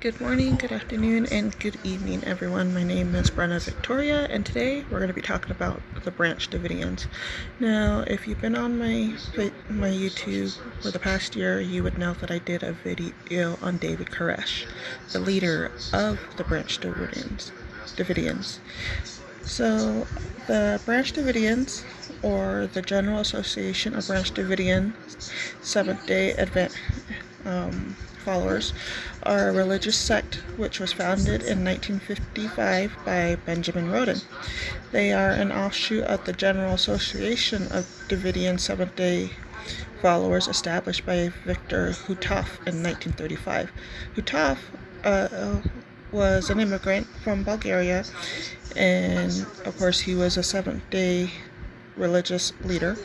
Good morning, good afternoon, and good evening, everyone. My name is Brenna Victoria, and today we're going to be talking about the Branch Davidians. Now, if you've been on my YouTube for the past year, you would know that I did a video on David Koresh, the leader of the Branch Davidians. So, the Branch Davidians, or the General Association of Branch Davidians Seventh-day Adventist followers, are a religious sect which was founded in 1955 by Benjamin Roden. They are an offshoot of the General Association of Davidian Seventh-day followers established by Victor Hutov in 1935. Hutov was an immigrant from Bulgaria, and of course he was a Seventh-day religious leader.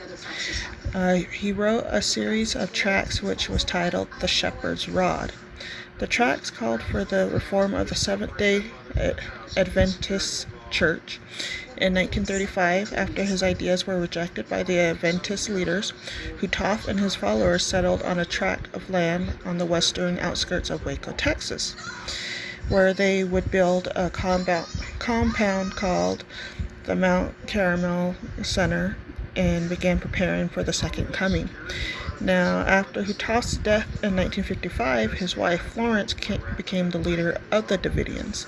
He wrote a series of tracts which was titled The Shepherd's Rod. The tracts called for the reform of the Seventh-day Adventist Church. In 1935, after his ideas were rejected by the Adventist leaders, Hutov and his followers settled on a tract of land on the western outskirts of Waco, Texas, where they would build a compound called the Mount Carmel Center, and began preparing for the Second Coming. Now, after Hutov's death in 1955, his wife Florence became the leader of the Davidians.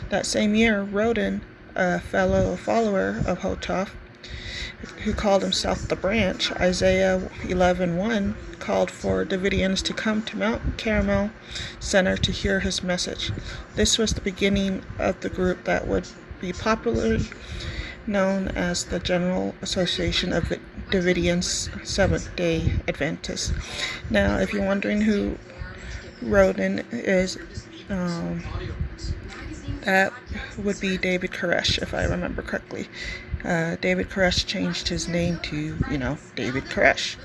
That same year, Roden, a fellow follower of Hutov, who called himself the Branch, Isaiah 11:1, called for Davidians to come to Mount Carmel Center to hear his message. This was the beginning of the group that would be popularly known as the General Association of Davidians Seventh-day Adventists. Now, if you're wondering who Roden is, that would be David Koresh, if I remember correctly. David Koresh changed his name to, David Koresh.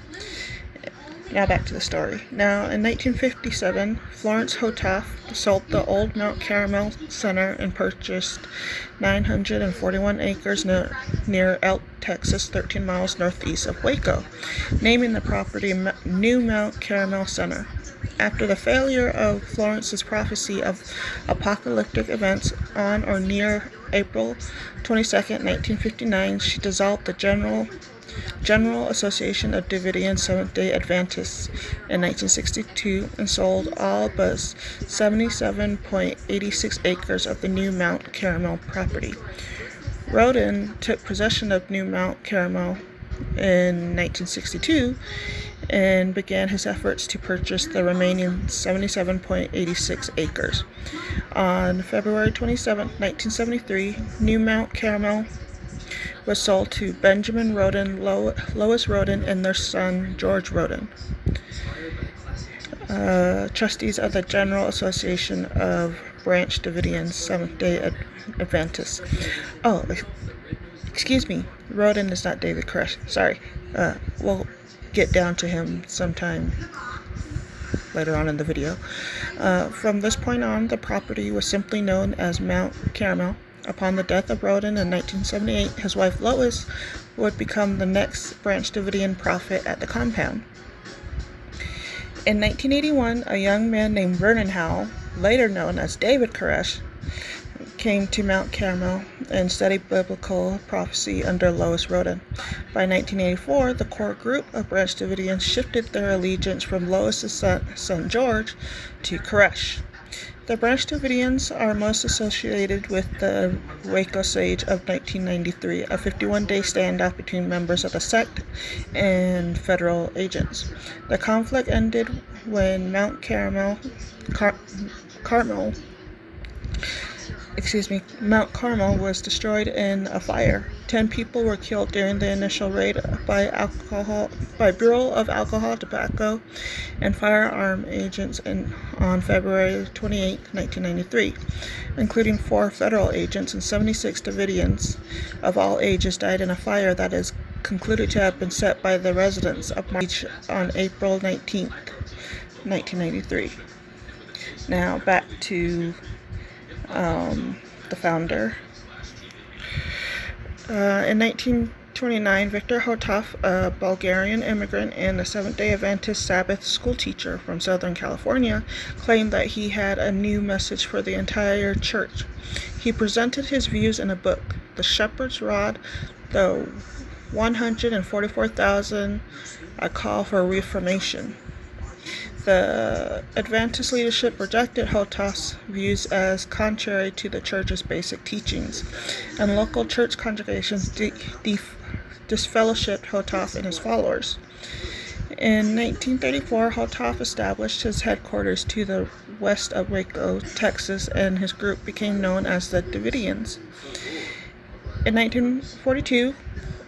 Now back to the story. Now, in 1957, Florence Hutov sold the old Mount Carmel Center and purchased 941 acres near Elk, Texas, 13 miles northeast of Waco, naming the property New Mount Carmel Center. After the failure of Florence's prophecy of apocalyptic events on or near April 22, 1959, she dissolved the General Association of Davidian Seventh-day Adventists in 1962 and sold all but 77.86 acres of the New Mount Carmel property. Roden took possession of New Mount Carmel in 1962 and began his efforts to purchase the remaining 77.86 acres. On February 27, 1973, New Mount Carmel was sold to Benjamin Roden, Lois Roden, and their son George Roden, trustees of the General Association of Branch Davidians Seventh-day Adventists. Oh, excuse me, Roden is not David Koresh. Sorry. We'll get down to him sometime later on in the video. From this point on, the property was simply known as Mount Carmel. Upon the death of Roden in 1978, his wife Lois would become the next Branch Davidian prophet at the compound. In 1981, a young man named Vernon Howell, later known as David Koresh, came to Mount Carmel and studied biblical prophecy under Lois Roden. By 1984, the core group of Branch Davidians shifted their allegiance from Lois's son George to Koresh. The Branch Davidians are most associated with the Waco Siege of 1993, a 51-day standoff between members of the sect and federal agents. The conflict ended when Mount Carmel was destroyed in a fire. 10 people were killed during the initial raid by Bureau of Alcohol, Tobacco, and Firearm agents on February 28, 1993, including 4 federal agents, and 76 Davidians of all ages died in a fire that is concluded to have been set by the residents of March on April 19, 1993. Now back to the founder. In 19 29, Victor Hotov, a Bulgarian immigrant and a Seventh-day Adventist Sabbath school teacher from Southern California, claimed that he had a new message for the entire church. He presented his views in a book, The Shepherd's Rod, the 144,000, A Call for Reformation. The Adventist leadership rejected Hotov's views as contrary to the church's basic teachings, and local church congregations disfellowshipped Hotov and his followers. In 1934, Hotov established his headquarters to the west of Waco, Texas, and his group became known as the Davidians. In 1942,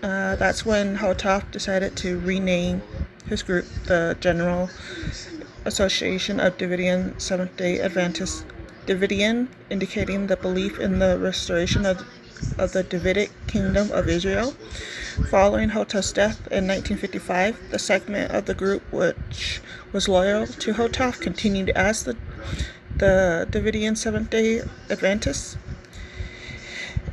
that's when Hotov decided to rename his group the General Association of Davidian Seventh-day Adventist Davidian, indicating the belief in the restoration of the Davidic Kingdom of Israel. Following Hotov's death in 1955, the segment of the group which was loyal to Hotov continued as the Davidian Seventh-day Adventists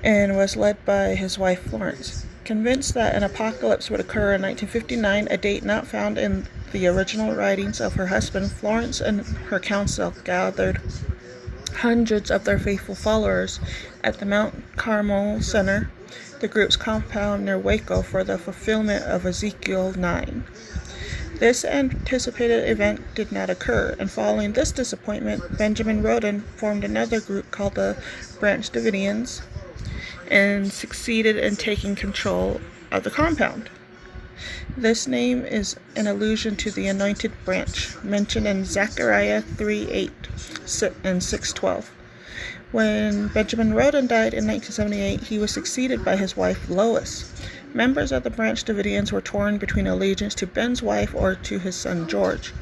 and was led by his wife Florence. Convinced that an apocalypse would occur in 1959, a date not found in the original writings of her husband, Florence and her council gathered hundreds of their faithful followers at the Mount Carmel Center, the group's compound near Waco, for the fulfillment of Ezekiel 9. This anticipated event did not occur, and following this disappointment, Benjamin Roden formed another group called the Branch Davidians and succeeded in taking control of the compound. This name is an allusion to the anointed branch mentioned in Zechariah 3:8 and 6:12. When Benjamin Roden died in 1978, he was succeeded by his wife Lois. Members of the Branch Davidians were torn between allegiance to Ben's wife or to his son George.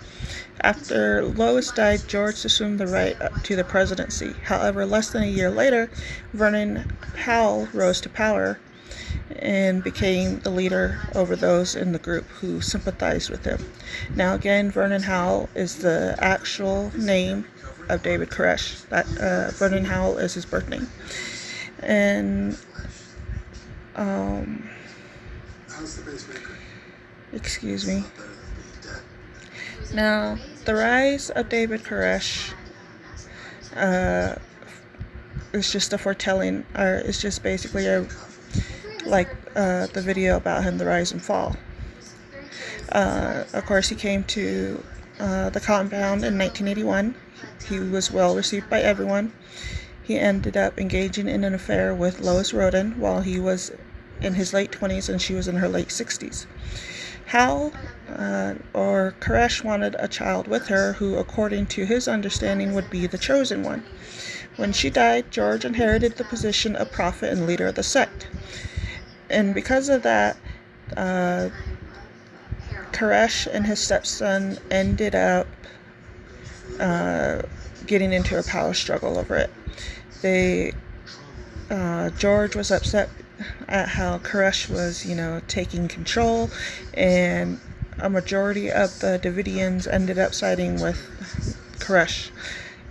After Lois died, George assumed the right to the presidency. However, less than a year later, Vernon Howell rose to power and became the leader over those in the group who sympathized with him. Now again, Vernon Howell is the actual name of David Koresh. Vernon Howell is his birth name. And excuse me. Now, the rise of David Koresh is just a foretelling, or it's just basically the video about him, the rise and fall. Of course, he came to the compound in 1981. He was well received by everyone. He ended up engaging in an affair with Lois Roden while he was in his late 20s and she was in her late 60s. Hal, or Koresh, wanted a child with her who, according to his understanding, would be the chosen one. When she died, George inherited the position of prophet and leader of the sect. And because of that, Koresh and his stepson ended up getting into a power struggle over it. George was upset at how Koresh was, taking control, and a majority of the Davidians ended up siding with Koresh.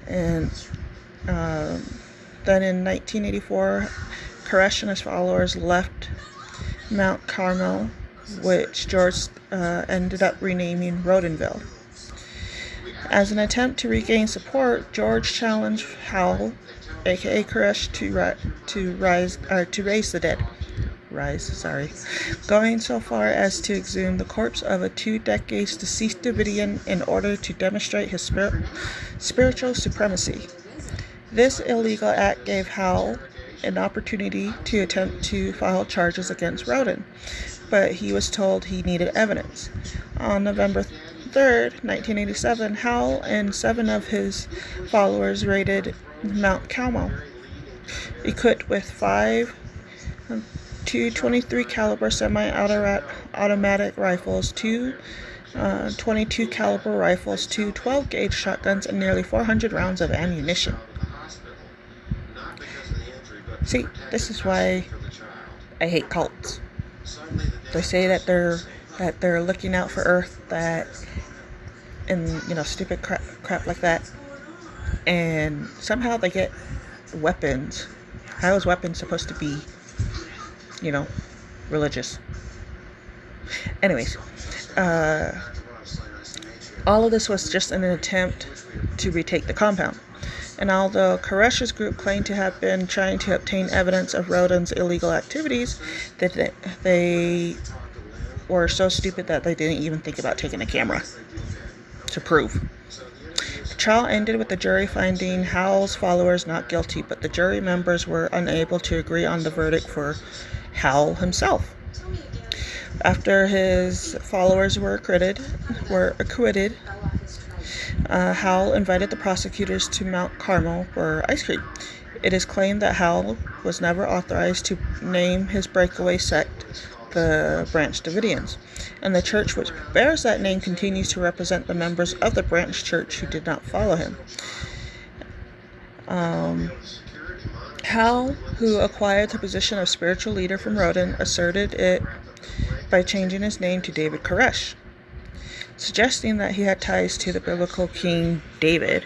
And then in 1984, Koresh and his followers left Mount Carmel, which George ended up renaming Rodenville. As an attempt to regain support, George challenged Howell, aka Koresh, to raise the dead. Going so far as to exhume the corpse of a 2 decades deceased Davidian in order to demonstrate his spiritual supremacy. This illegal act gave Howell an opportunity to attempt to file charges against Roden, but he was told he needed evidence. On November 3rd, 1987, Howell and 7 of his followers raided Mount Carmel, equipped with 5 .223 caliber semi-automatic rifles, 2 .22 caliber rifles, 2 12-gauge shotguns, and nearly 400 rounds of ammunition. See, this is why I hate cults. They say that they're looking out for Earth, and stupid crap like that, and somehow they get weapons. How is weapons supposed to be, religious? Anyways, all of this was just in an attempt to retake the compound. And although Koresh's group claimed to have been trying to obtain evidence of Rodin's illegal activities, that they were so stupid that they didn't even think about taking a camera to prove. The trial ended with the jury finding Howell's followers not guilty, but the jury members were unable to agree on the verdict for Howell himself. After his followers were acquitted, Howell invited the prosecutors to Mount Carmel for ice cream. It is claimed that Howell was never authorized to name his breakaway sect the Branch Davidians, and the church which bears that name continues to represent the members of the Branch Church who did not follow him. Howell, who acquired the position of spiritual leader from Rodin, asserted it by changing his name to David Koresh, suggesting that he had ties to the biblical King David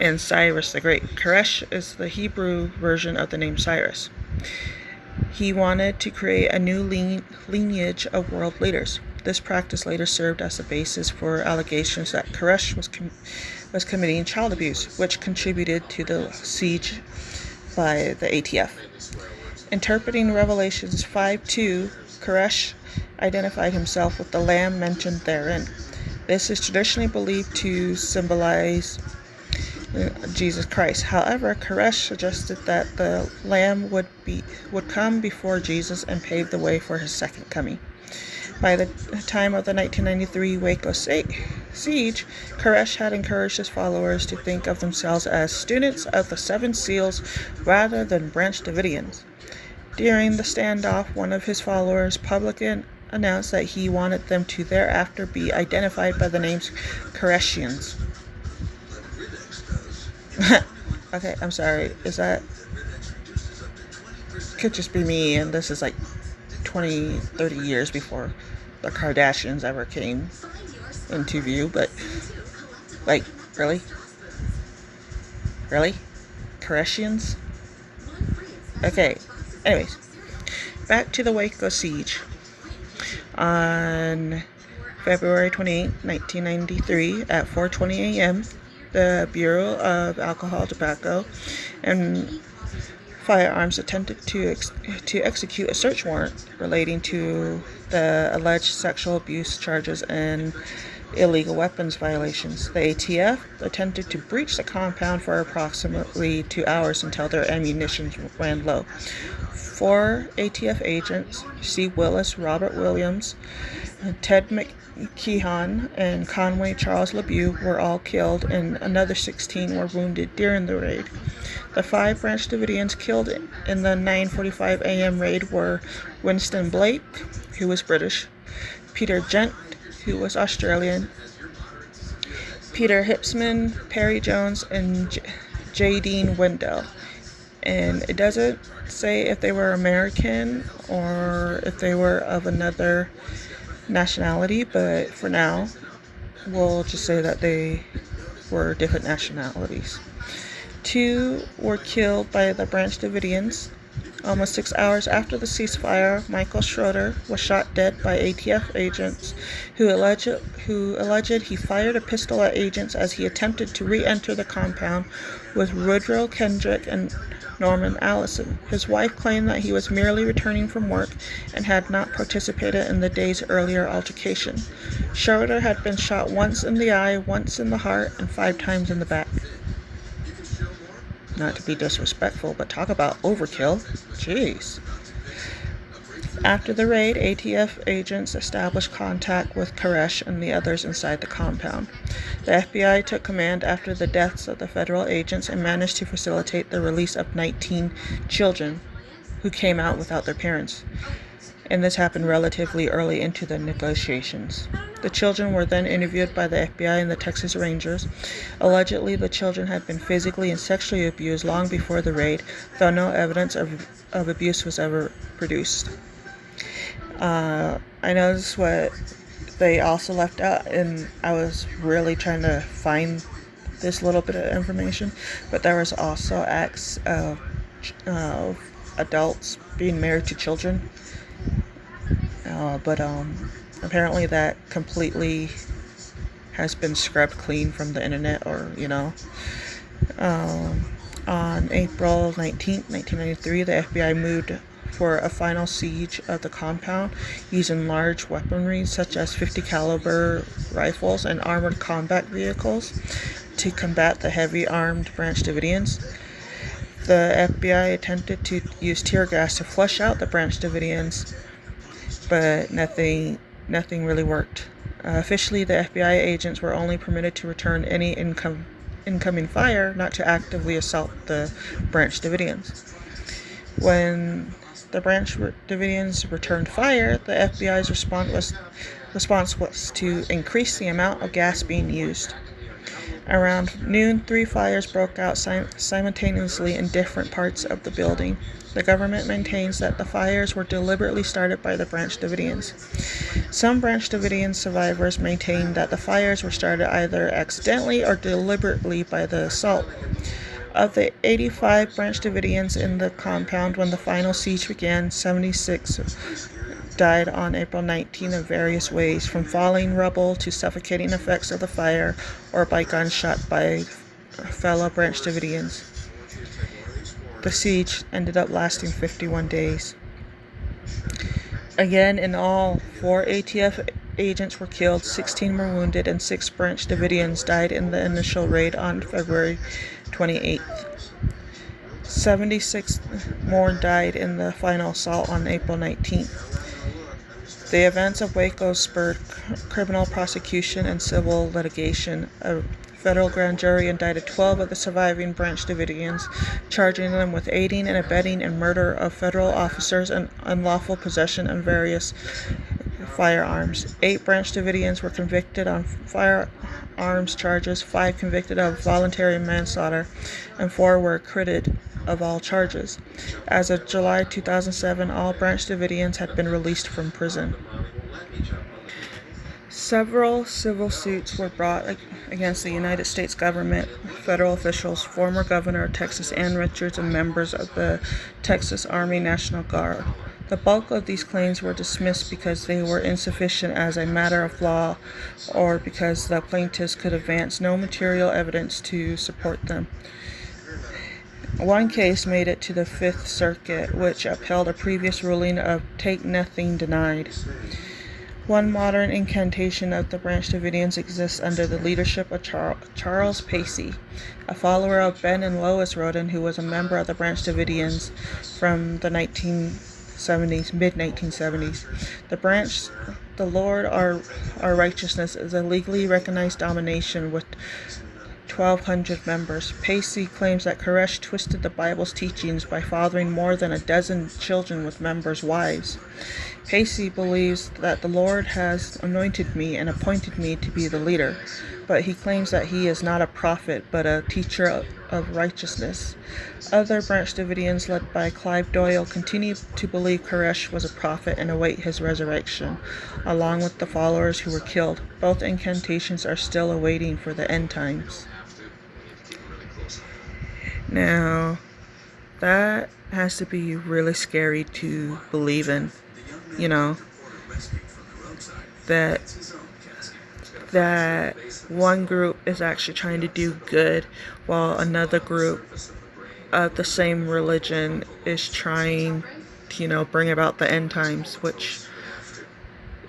and Cyrus the Great. Koresh is the Hebrew version of the name Cyrus. He wanted to create a new lineage of world leaders. This practice later served as the basis for allegations that Koresh was committing child abuse, which contributed to the siege by the ATF. Interpreting Revelations 5:2, Koresh identified himself with the lamb mentioned therein. This is traditionally believed to symbolize Jesus Christ. However, Koresh suggested that the lamb would come before Jesus and pave the way for his second coming. By the time of the 1993 Waco Siege, Koresh had encouraged his followers to think of themselves as students of the Seven Seals rather than Branch Davidians. During the standoff, one of his followers publicly announced that he wanted them to thereafter be identified by the names Koreshians. Okay, I'm sorry. Could just be me, and this is like 20, 30 years before the Kardashians ever came into view, but like, really? Really? Koreshians? Okay, anyways, back to the Waco Siege. On February 28, 1993, at 4:20 a.m., the Bureau of Alcohol, Tobacco, and Firearms attempted to execute a search warrant relating to the alleged sexual abuse charges and illegal weapons violations. The ATF attempted to breach the compound for approximately 2 hours until their ammunition ran low. 4 ATF agents, C. Willis, Robert Williams, Ted McKeon, and Conway Charles LeBeau, were all killed, and another 16 were wounded during the raid. The 5 Branch Davidians killed in the 9:45 a.m. raid were Winston Blake, who was British, Peter Gent, who was Australian, Peter Hipsman, Perry Jones, and J. Dean Wendell. And it doesn't say if they were American or if they were of another nationality, but for now, we'll just say that they were different nationalities. 2 were killed by the Branch Davidians. Almost 6 hours after the ceasefire, Michael Schroeder was shot dead by ATF agents who alleged he fired a pistol at agents as he attempted to re-enter the compound with Woodrow Kendrick and Norman Allison. His wife claimed that he was merely returning from work and had not participated in the day's earlier altercation. Schroeder had been shot once in the eye, once in the heart, and 5 times in the back. Not to be disrespectful, but talk about overkill. Jeez. After the raid, ATF agents established contact with Koresh and the others inside the compound. The FBI took command after the deaths of the federal agents and managed to facilitate the release of 19 children who came out without their parents. And this happened relatively early into the negotiations. The children were then interviewed by the FBI and the Texas Rangers. Allegedly, the children had been physically and sexually abused long before the raid, though no evidence of abuse was ever produced. I noticed what they also left out, and I was really trying to find this little bit of information, but there was also acts of adults being married to children. But Apparently that completely has been scrubbed clean from the internet, or on April 19th, 1993, the FBI moved for a final siege of the compound using large weaponry such as 50 caliber rifles and armored combat vehicles to combat the heavy armed Branch Davidians. The FBI attempted to use tear gas to flush out the Branch Davidians, but nothing really worked. Officially, the FBI agents were only permitted to return any incoming fire, not to actively assault the Branch Davidians. When the Branch Davidians returned fire, the FBI's response was to increase the amount of gas being used. Around noon, 3 fires broke out simultaneously in different parts of the building. The government maintains that the fires were deliberately started by the Branch Davidians. Some Branch Davidian survivors maintain that the fires were started either accidentally or deliberately by the assault. Of the 85 Branch Davidians in the compound when the final siege began, 76 died on April 19 in various ways, from falling rubble to suffocating effects of the fire or by gunshot by fellow Branch Davidians. The siege ended up lasting 51 days. Again, in all, 4 ATF agents were killed, 16 were wounded, and 6 Branch Davidians died in the initial raid on February 28th. 76 more died in the final assault on April 19th. The events of Waco spurred criminal prosecution and civil litigation. A federal grand jury indicted 12 of the surviving Branch Davidians, charging them with aiding and abetting in murder of federal officers and unlawful possession of various firearms. 8 Branch Davidians were convicted on firearms charges, 5 convicted of voluntary manslaughter, and 4 were acquitted of all charges. As of July 2007, all Branch Davidians had been released from prison. Several civil suits were brought against the United States government, federal officials, former Governor of Texas Ann Richards, and members of the Texas Army National Guard. The bulk of these claims were dismissed because they were insufficient as a matter of law, or because the plaintiffs could advance no material evidence to support them. One case made it to the Fifth Circuit, which upheld a previous ruling of take nothing denied. One modern incantation of the Branch Davidians exists under the leadership of Charles Pacey, a follower of Ben and Lois Roden, who was a member of the Branch Davidians from the mid-1970s. The Lord, our righteousness, is a legally recognized denomination with 1,200 members. Pacey claims that Koresh twisted the Bible's teachings by fathering more than a dozen children with members' wives. Pacey believes that the Lord has anointed me and appointed me to be the leader, but he claims that he is not a prophet but a teacher of righteousness. Other Branch Davidians, led by Clive Doyle, continue to believe Koresh was a prophet and await his resurrection, along with the followers who were killed. Both incantations are still awaiting for the end times. Now, that has to be really scary to believe in, that one group is actually trying to do good while another group of the same religion is trying to, bring about the end times, which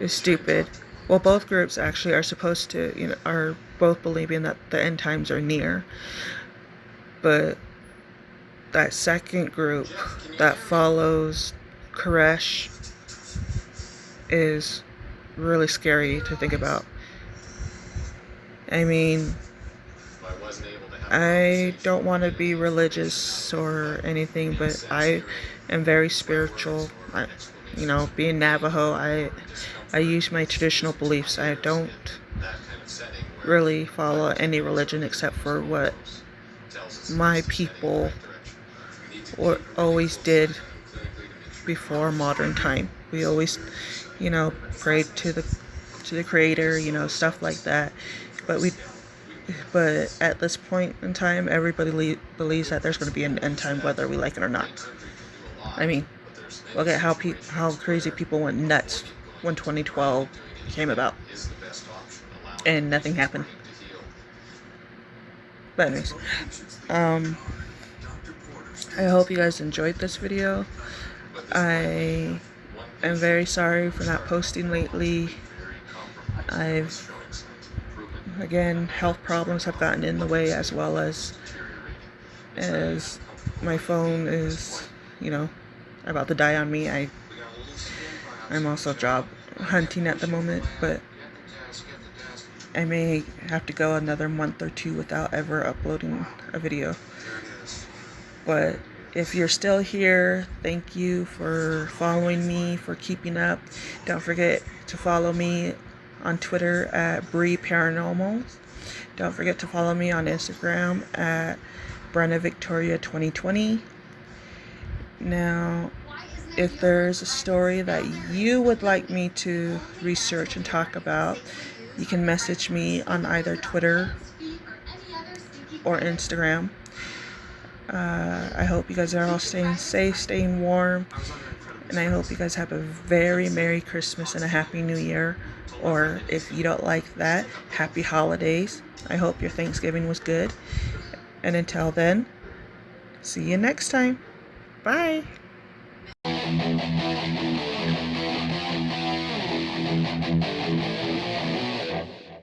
is stupid. Well, both groups actually are supposed to, are both believing that the end times are near. But that second group that follows Koresh is really scary to think about. I mean, I don't want to be religious or anything, but I am very spiritual. Being Navajo, I use my traditional beliefs. I don't really follow any religion except for what my people always did before modern time. We always, prayed to the Creator, stuff like that. But at this point in time, everybody believes that there's going to be an end time, whether we like it or not. I mean, look at how crazy people went nuts when 2012 came about. And nothing happened. But anyways, I hope you guys enjoyed this video. I am very sorry for not posting lately. Again, health problems have gotten in the way, as well as my phone is, about to die on me. I'm also job hunting at the moment, but I may have to go another month or two without ever uploading a video. But if you're still here, thank you for following me, for keeping up. Don't forget to follow me on Twitter at Bree Paranormal. Don't forget to follow me on Instagram at Branch Victoria 2020. Now, if there's a story that you would like me to research and talk about, you can message me on either Twitter or Instagram. I hope you guys are all staying safe, staying warm, and I hope you guys have a very Merry Christmas and a Happy New Year. Or if you don't like that, Happy Holidays. I hope your Thanksgiving was good. And until then, see you next time. Bye.